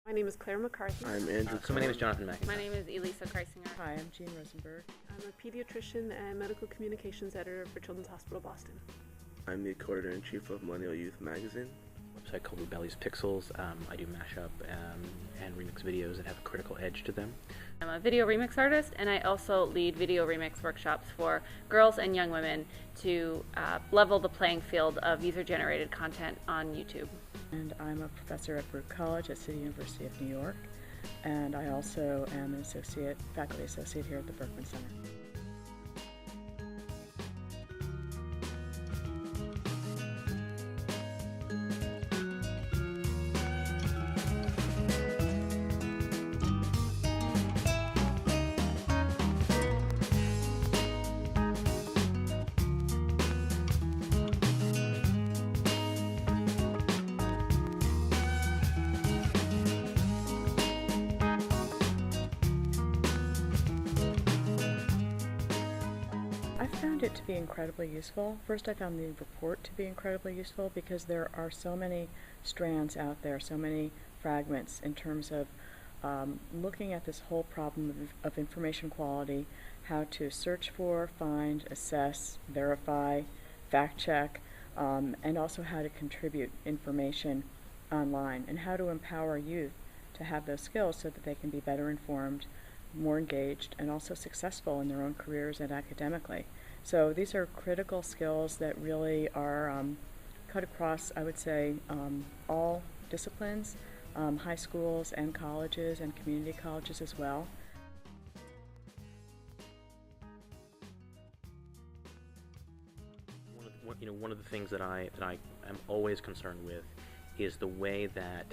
My name is Claire McCarthy. I'm Andrew. So my name is Jonathan McIntyre. My name is Elisa Kreisinger. Hi, I'm Jean Rosenberg. I'm a pediatrician and medical communications editor for Children's Hospital Boston. I'm the editor-in-chief of Millennial Youth Magazine. Website called Rebellious Pixels. I do mashup and remix videos that have a critical edge to them. I'm a video remix artist, and I also lead video remix workshops for girls and young women to level the playing field of user-generated content on YouTube. And I'm a professor at Brooke College at City University of New York. And I also am an faculty associate here at the Berkman Center. I found it to be incredibly useful. First, I found the report to be incredibly useful because there are so many strands out there, so many fragments in terms of looking at this whole problem of information quality, how to search for, find, assess, verify, fact check, and also how to contribute information online, and how to empower youth to have those skills so that they can be better informed, more engaged, and also successful in their own careers and academically. So these are critical skills that really are cut across, I would say, all disciplines, high schools and colleges and community colleges as well. One of the things that I am always concerned with is the way that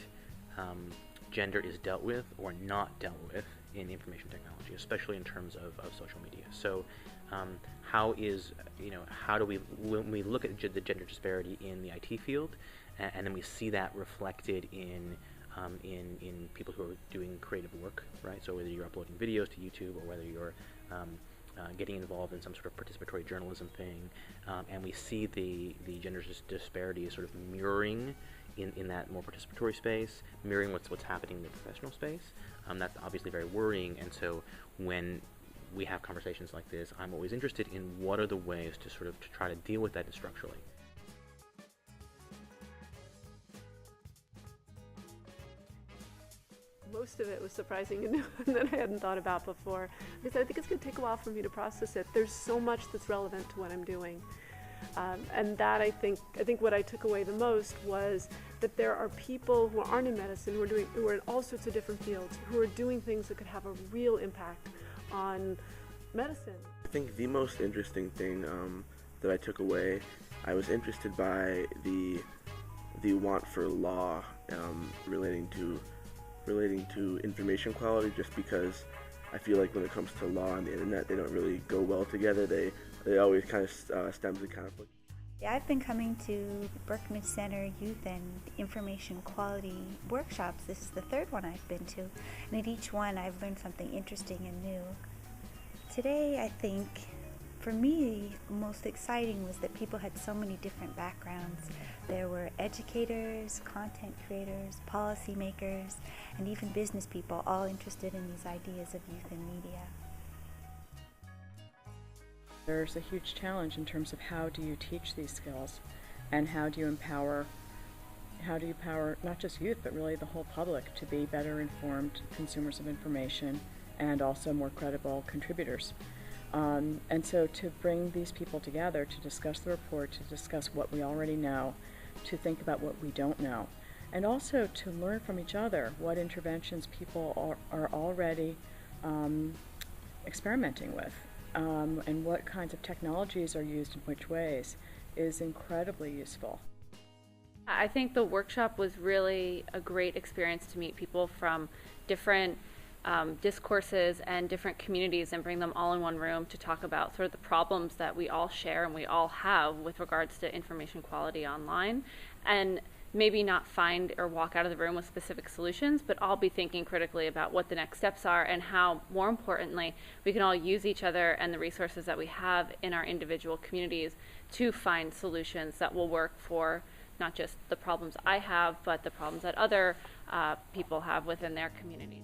gender is dealt with or not dealt with in information technology, especially in terms of social media. So how do we, when we look at the gender disparity in the IT field, and then we see that reflected in people who are doing creative work, right? So whether you're uploading videos to YouTube or whether you're getting involved in some sort of participatory journalism thing, and we see the gender disparity is sort of mirroring in that more participatory space, mirroring what's happening in the professional space. That's obviously very worrying, and so when we have conversations like this, I'm always interested in what are the ways to sort of to try to deal with that structurally. Most of it was surprising and new that I hadn't thought about before, because I think it's going to take a while for me to process it. There's so much that's relevant to what I'm doing. And that I think what I took away the most was that there are people who aren't in medicine, who are in all sorts of different fields, who are doing things that could have a real impact on medicine. I think the most interesting thing that I took away, I was interested by the want for law relating to information quality, just because I feel like when it comes to law and the internet, they don't really go well together. They always kind of stem to conflict. Yeah, I've been coming to Berkman Center Youth and Information Quality workshops. This is the third one I've been to, and at each one I've learned something interesting and new. Today, I think, for me, most exciting was that people had so many different backgrounds. There were educators, content creators, policymakers, and even business people, all interested in these ideas of youth and media. There's a huge challenge in terms of how do you teach these skills, and how do you empower not just youth, but really the whole public to be better informed consumers of information and also more credible contributors. And so to bring these people together to discuss the report, to discuss what we already know, to think about what we don't know, and also to learn from each other what interventions people are already experimenting with, and what kinds of technologies are used in which ways is incredibly useful. I think the workshop was really a great experience to meet people from different discourses and different communities and bring them all in one room to talk about sort of the problems that we all share and we all have with regards to information quality online, and maybe not find or walk out of the room with specific solutions, but all be thinking critically about what the next steps are and how, more importantly, we can all use each other and the resources that we have in our individual communities to find solutions that will work for not just the problems I have, but the problems that other people have within their communities.